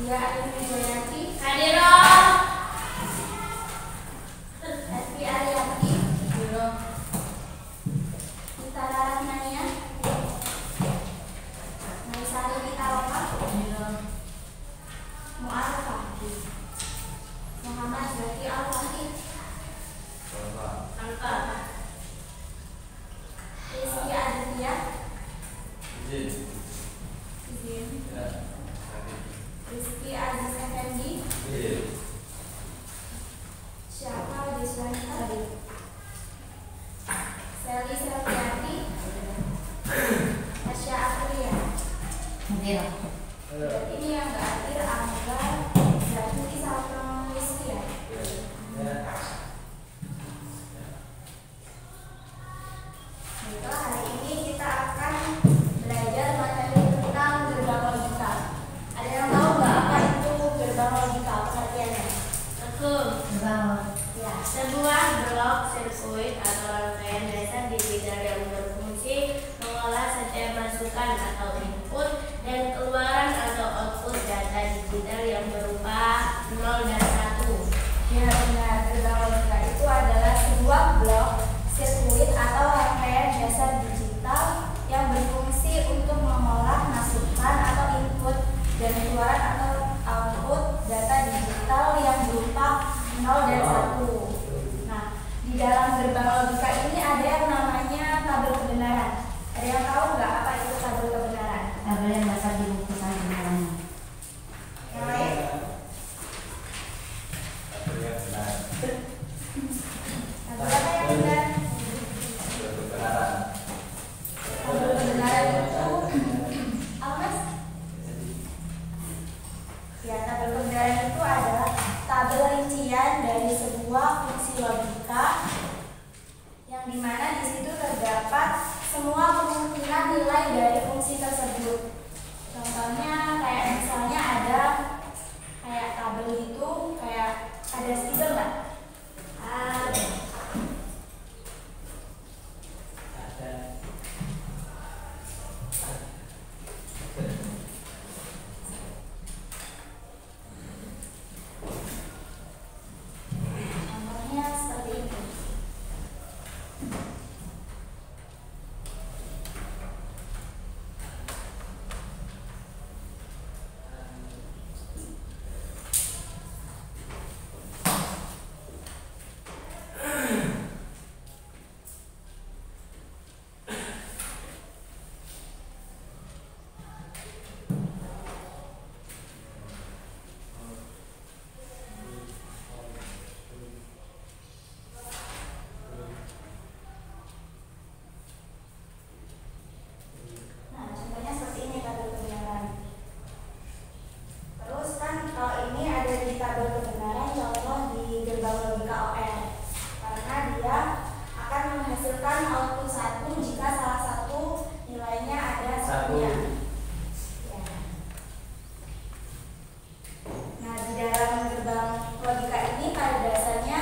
Dia Ayu Wijayanti. Hadiroh. Evi Ariyanti. Hadiroh. Nita Rahmania. Naisari Pitaloka. Hadiroh. Mu'arfa. Muhammad Zaki Al-Wahid. Alfa. Rizky Aditya. Izin. Rizky Aziz Effendi. Syafa Deswanta. Sally Selviati. Asya Afria. Hadiroh. Berarti ini yang nggak hadir Angga, Zaki sama Rizky ya. Baiklah, hari ini kita akan belajar materi tentang gerbang logika. Ada yang tahu nggak apa itu gerbang logika pengertiannya? Betul. Ya. Sebuah blok sirkuit atau rangkaian dasar digital yang berfungsi mengolah setiap masukan atau input dan keluaran atau output data digital yang berupa 0 dan 1. Ya benar, gerbang logika itu adalah sebuah blok sirkuit atau rangkaian dasar digital yang berfungsi untuk mengolah masukan atau input dan keluaran atau output data digital yang berupa 0 dan 1. Nah, di dalam gerbang logika ini ada yang namanya tabel kebenaran. Ada yang tahu nggak apa itu tabel kebenaran? Tabel yang dapat dibuktikan kebenarannya. Yang lain? Tabel apa yang benar? Tabel kebenaran itu apa mas? Ya, tabel kebenaran itu adalah tabel rincian dari sebuah fungsi logika yang dimana di situ terdapat semua kemungkinan nilai dari fungsi tersebut. Contohnya kayak misalnya ada kayak tabel itu kayak ada stiker nggak? Contohnya seperti itu. Nah, contohnya seperti ini tabel kebenaran. Terus kan kalau ini ada di tabel kebenaran contoh di gerbang logika OR. Karena dia akan menghasilkan output 1 jika salah satu nilainya ada satunya. Ya. Nah, di dalam gerbang logika ini pada dasarnya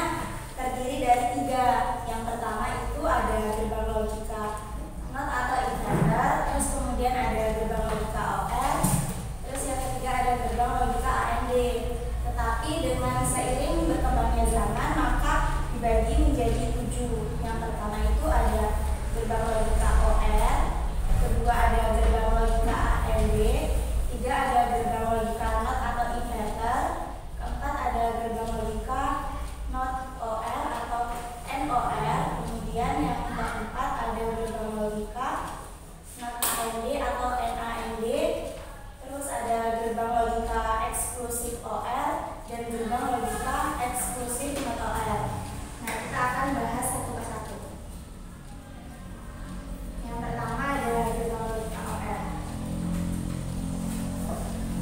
terdiri dari 3. Yang pertama itu ada gerbang logika not atau inverter, terus kemudian ada gerbang logika OR, terus yang ketiga ada gerbang logika AND. Tetapi dengan seiring berkembangnya zaman maka dibagi menjadi 7. Yang pertama itu ada gerbang logika OR, kedua ada gerbang logika AND, 3 ada gerbang logika not atau inverter, keempat ada gerbang logika not OR atau NOR, kemudian yang keempat ada gerbang logika not AND atau NAND, terus ada gerbang logika eksklusif OR dan gerbang logika eksklusif not OR. Nah, kita akan bahas satu persatu. Yang pertama adalah gerbang logika OR.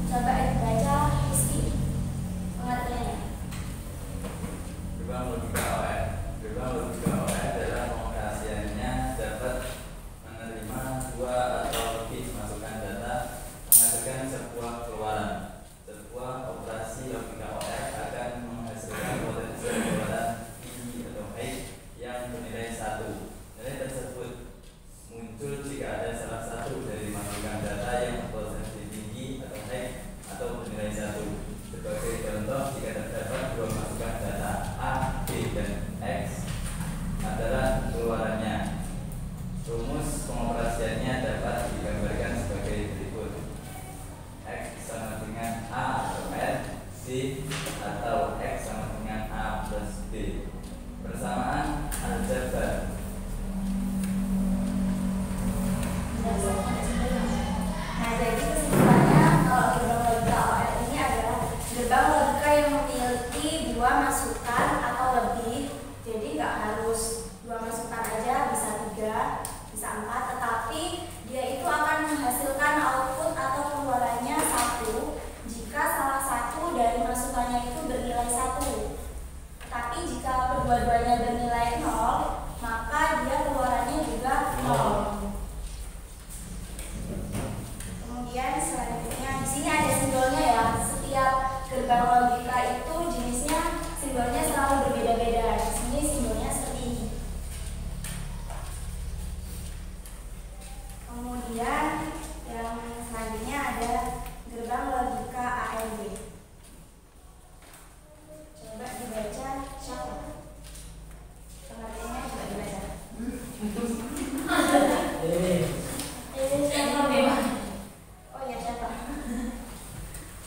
Coba baca isi pengertiannya. Gerbang logika OR. Gerbang logika OR adalah pengoperasiannya dapat menerima 2 atau lebih masukan data menghasilkan sebuah keluaran. Sebuah operasi logika OR akan C atau X sama dengan A plus B. Persamaan aljabar. Nah, jadi kesimpulannya kalau gerbang logika OR ini adalah gerbang logika yang memiliki dua masukan atau lebih. Jadi nggak harus dua masukan aja, bisa 3, bisa 4, tetapi dia itu akan menghasilkan output atau keluarannya 1 jika salah satu dari masukannya itu bernilai 1. Tapi jika kedua-duanya bernilai 0, maka dia keluarannya juga 0. Kemudian selanjutnya di sini ada simbolnya ya. Setiap gerbang logika itu jenisnya simbolnya selalu berbeda-beda. Di sini simbolnya seperti ini. Kemudian yang selanjutnya ada gerbang logika AND. Coba dibaca siapa? Pengertiannya coba dibaca. Siapa? Oh ya siapa?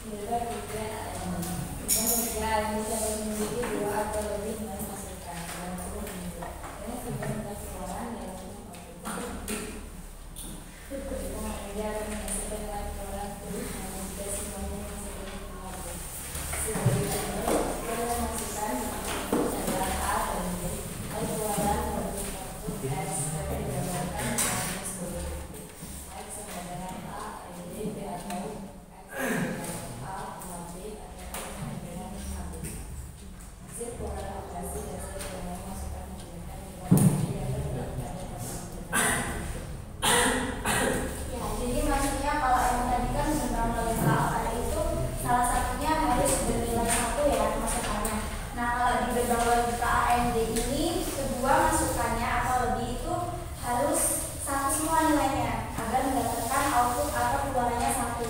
Gerbang logika AND. Gerbang logika bisa memiliki dua atau lebih masukan. Dan simbolnya keluaran yang kemudian menghasilkan keluaran terus namun jika semuanya menghasilkan keluaran. Simbol adalah masukan adalah A dan B. Keluaran dari output X dapat digambarkan dengan sebagai X sama dengan A, B, B atau X dengan A, B atau X dengan AB. Hasil keluaran operasi dasar dengan masukan menggunakan nilai yang terdapat pada masukan. Ya, jadi maksudnya kalau yang tadi kan gerbang logika OR itu salah satunya harus bernilai 1 ya masukannya. Nah, kalau di gerbang logika AND ini kedua masukannya atau lebih itu harus 1 semua nilainya agar mendapatkan output atau keluarannya 1.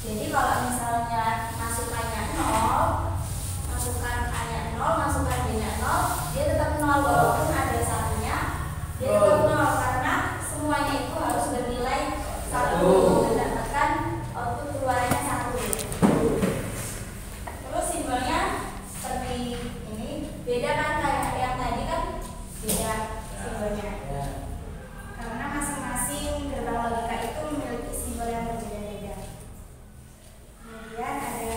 Jadi kalau misalnya masukannya 0, masukan A-nya 0, masukan B-nya 0, dia tetap 0 walaupun ada 1-nya, dia tetap 0 karena semuanya itu harus bernilai 1 untuk mendapatkan output keluarannya 1. Terus simbolnya seperti ini, beda kan kayak yang tadi kan beda simbolnya. Karena masing-masing gerbang logika itu memiliki simbol yang berbeda-beda. Kemudian ada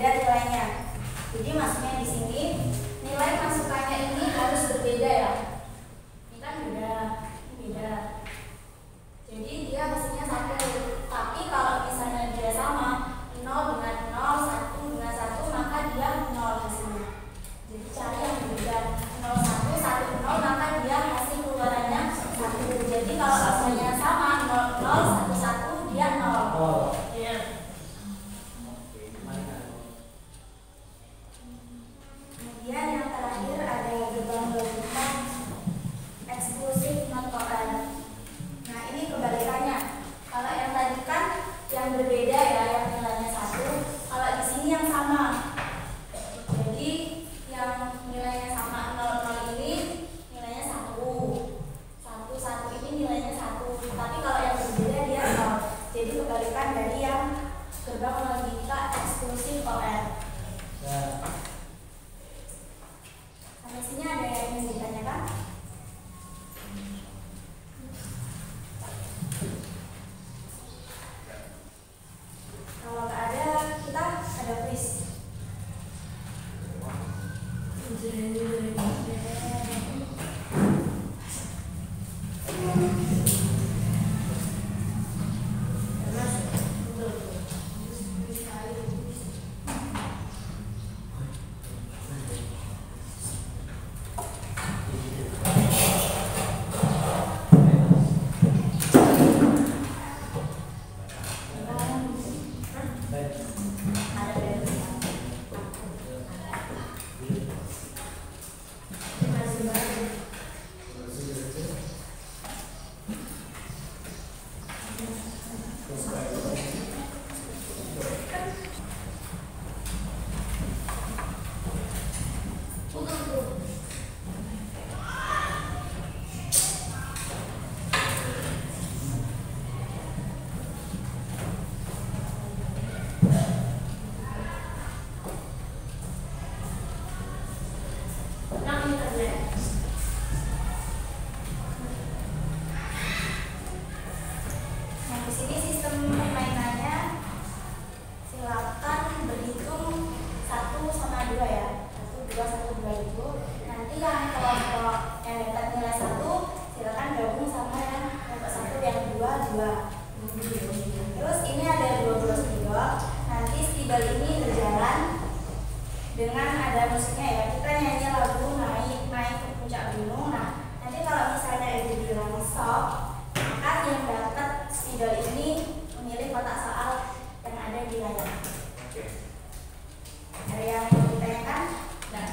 berbeda nilainya. Jadi maksudnya di sini nilai masukannya ini harus berbeda ya. Ini kan beda, ini beda. Jadi dia mestinya satu. Tapi kalau misalnya dia sama 0 dengan 0, 1 dengan 1, maka dia 0 hasilnya. Jadi cari yang berbeda. 0 1 1 0, maka dia hasil keluarannya 1. Jadi kalau hasilnya sama 0 0 1 1, dia 0. Iya. Kemudian yang terakhir ada gerbang logika eksklusif non total. Nah ini kebalikannya. Kalau yang tadi kan yang berbeda ya, yang nilainya 1. Kalau di sini yang sama. Jadi yang nilainya sama 0 0 ini nilainya 1. 1 1 ini nilainya 1. Tapi kalau yang berbeda dia 0. Jadi kebalikan dari yang gerbang logika eksklusif OR. Sampai sini ada yang ingin ditanyakan? Kalau nggak ada, kita ada quiz. Nah, di sini sistem permainannya silakan berhitung 1 sama 2 ya. 1 2 1 2 itu. Nanti yang kelompok yang dapat nilai 1 silakan gabung sama yang kelompok 1 yang 2 2. Terus ini ada 12 spidol. Nanti spidol ini berjalan dengan ada musiknya ya. Kita nyanyi lagu naik ke puncak gunung. Nah, nanti kalau misalnya itu bilang stop, maka yang dapat spidol ini memilih kotak soal yang ada di layar. Ada yang mau ditanyakan? Nah,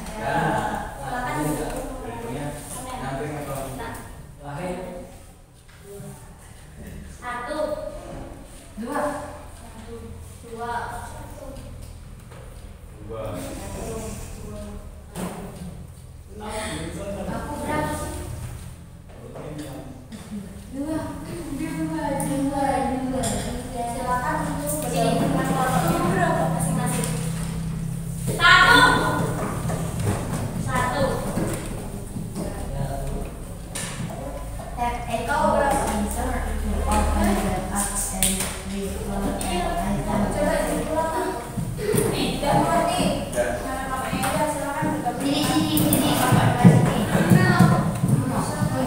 silakan berikutnya nyamping atau lahir 1 2 dua Aku berapa sih? 2 silakan untuk berjalan dengan kelompoknya masing-masing. 1 Eko berapa? Coba diulang. Dan berarti nama namanya udah silakan bergabung.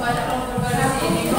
Banyak kelompok berbeda sini.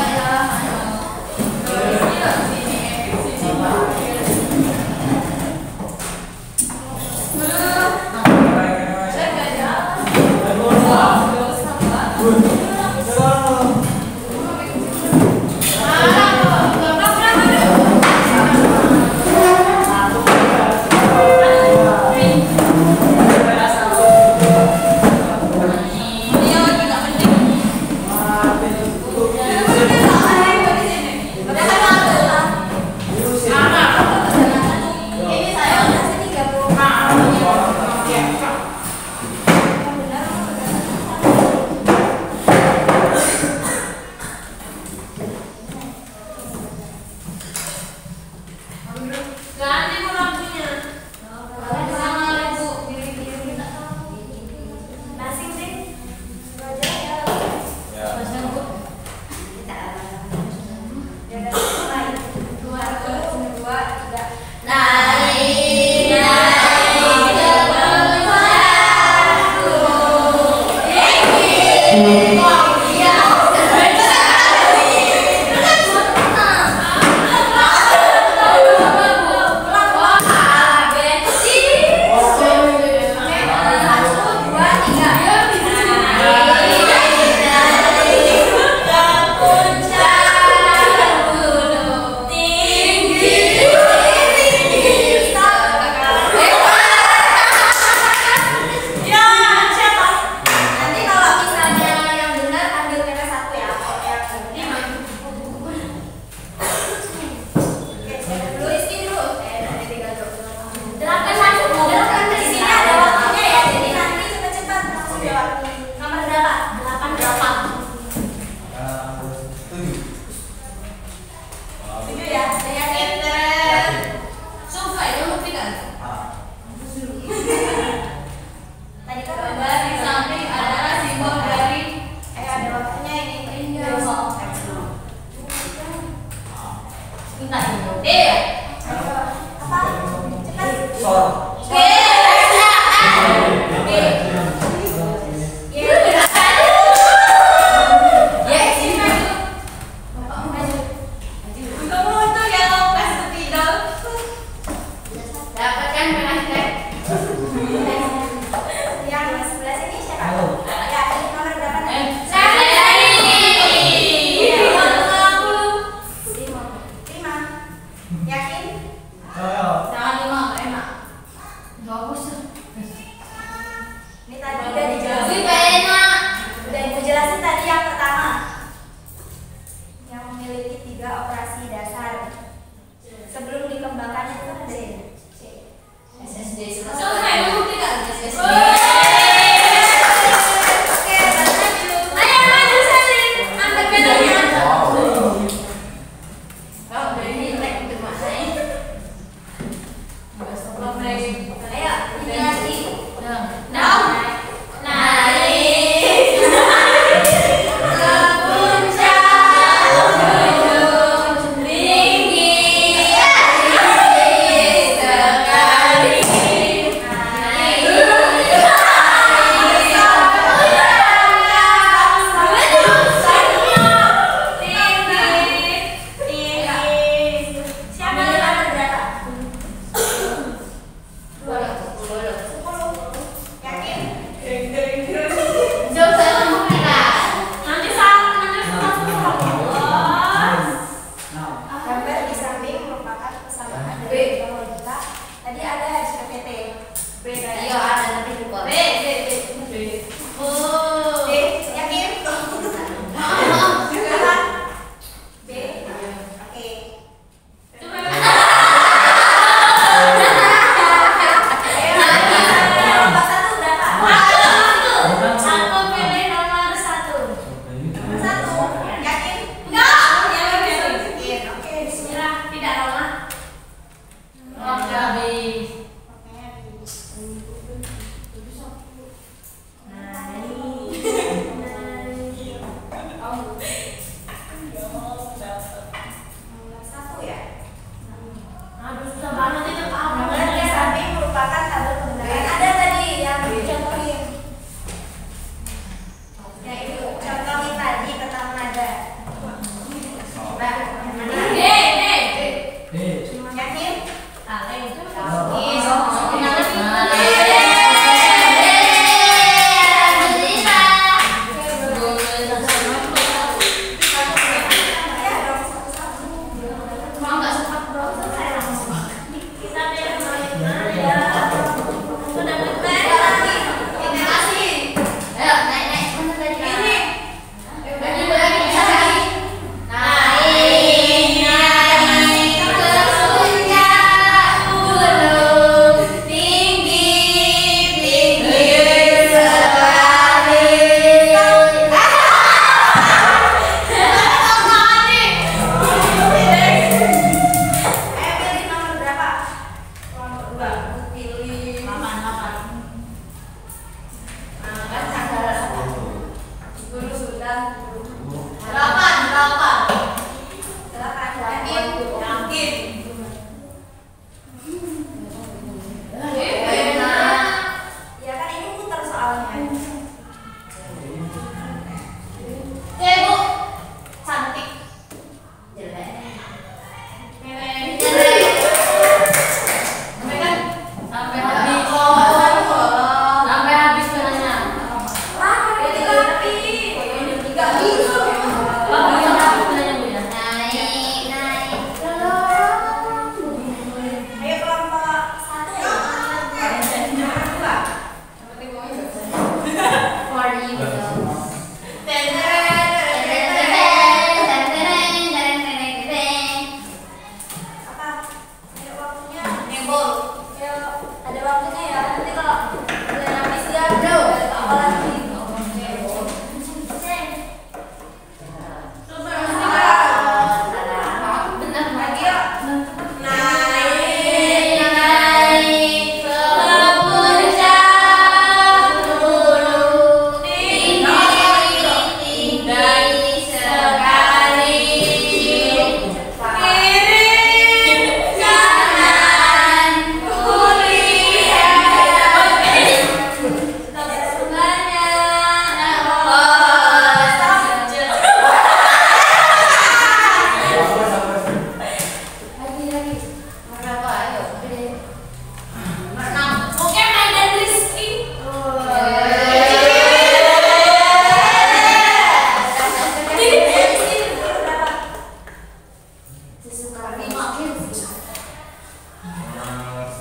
Tadi kan Gambar di samping adalah simbol dari ada waktunya ini. minta ini. Ayo, apa? Cepat. Dapatkan penasihat. Yang sebelah sini siapa? Ya, ini nomor berapa? Lima. Yakin? Ini tadi udah dijelasin. Udah ibu jelasin tadi yang pertama. Yang memiliki 3 operasi dasar. Sebelum dikembangkan itu kan ada ini. Oke, lanjut. Ayo, ini lagi. Siapa yang nomor berapa?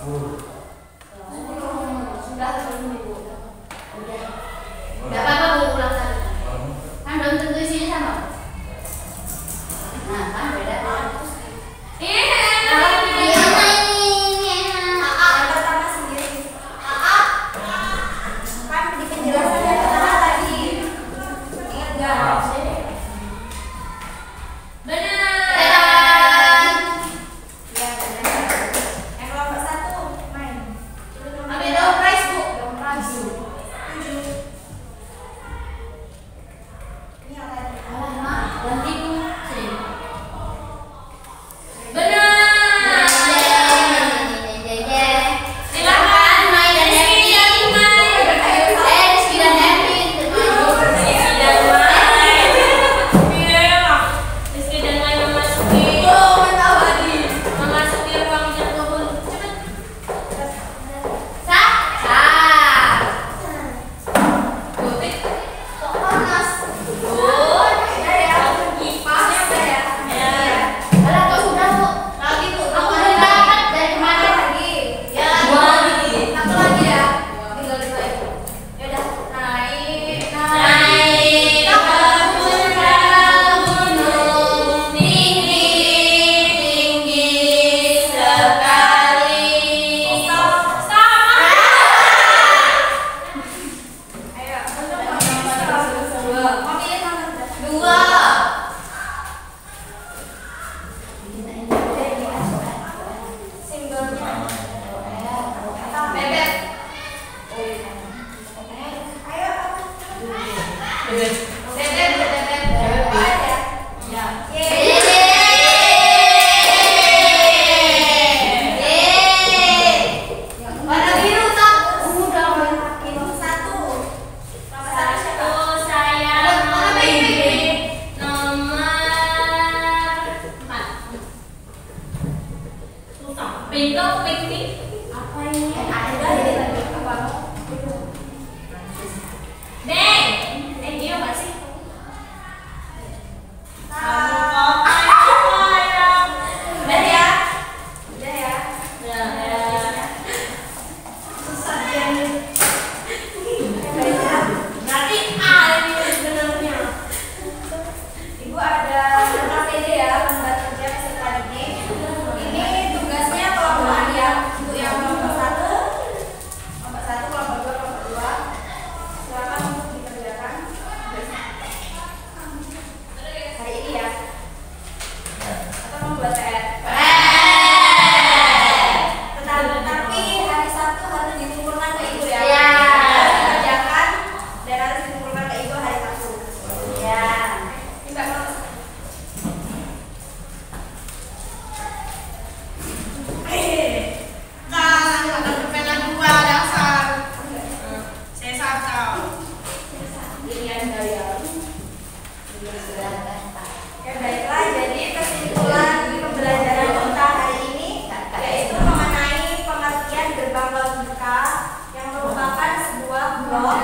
Sudah Bu. Udah. Enggak apa-apa Bu, ulang lagi. Kan belum tentu isinya sama. Nah, kan beda. Yang pertama sendiri. Kan di penjelasan yang pertama tadi. Ingat nggak? Benar. Ya, benar. Yang kelompok 1 main. Ambil dong prize Bu. Dong prize. 7. Ini yang tadi. Alamak, ganti Bu. Sini. Benar. Silakan main dan Rizky yang main. Rizky dan Erwin. Rizky dan main. Rizky dan main memasuki. Memasuki ruang tertutup. Cepet. Sah. Butik. Kok panas? Udah ya. Kipas. Udah ya. Ya. Alah, kok sudah Bu? Lagi Bu. Aku udah dapat dari kemarin. Lagi. Ya, dua lagi. Satu lagi ya. Tinggal 2 itu. Ya udah. Naik. Naik ke puncak gunung tinggi, tinggi sekali. Stop. Ayo. Mau pilih nomor berapa? 2. Simbolnya. Bebek. Ayo. Bebek. Ada. Ya. Warna biru tak? Udah. Ini 1. Nomor 1 siapa? Satu saya memilih nomor 4. Bingo, pink. Apa ini? Ada di tadi apa? Beng. Dia apa sih? Udah ya. Udah ya. Susah ya. Berarti A ini sebenarnya. Ibu ada KPD ya, lembar kerja peserta didik. Ini tugasnya kelompokan ya. Untuk yang kelompok 1, kelompok 2, kelompok 2. Silakan untuk dikerjakan. Hari ini ya. Atau membuat PR. Tetapi hari Sabtu harus dikumpulkan ke ibu ya. Ya. Harus dikerjakan dan harus dikumpulkan ke ibu hari Sabtu. Ya. Minta nomor. Ya baiklah, jadi kesimpulan pembelajaran kita hari ini yaitu mengenai pengertian gerbang logika yang merupakan sebuah blok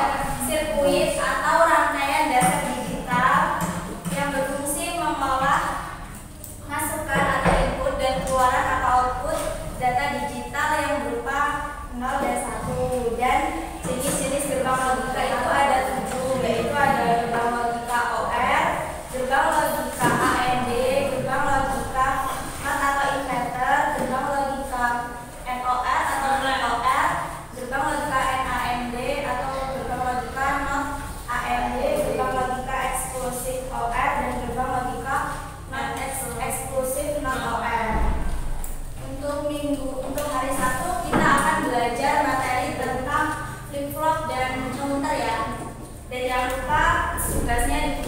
sirkuit atau rangkaian dasar digital yang berfungsi mengolah masukan atau input dan keluaran atau output data digital yang berupa 0 dan 1. Dan jenis-jenis gerbang logika itu ada 7, yaitu ada gerbang logika OR, gerbang logika AND, gerbang logika NOT atau inverter, gerbang logika NOR atau NOR, gerbang logika NAND atau gerbang logika NOT AND, gerbang logika eksklusif OR, dan gerbang logika non eksklusif non OR. Untuk hari Sabtu kita akan belajar materi tentang flip flop dan counter ya. Dan jangan lupa tugasnya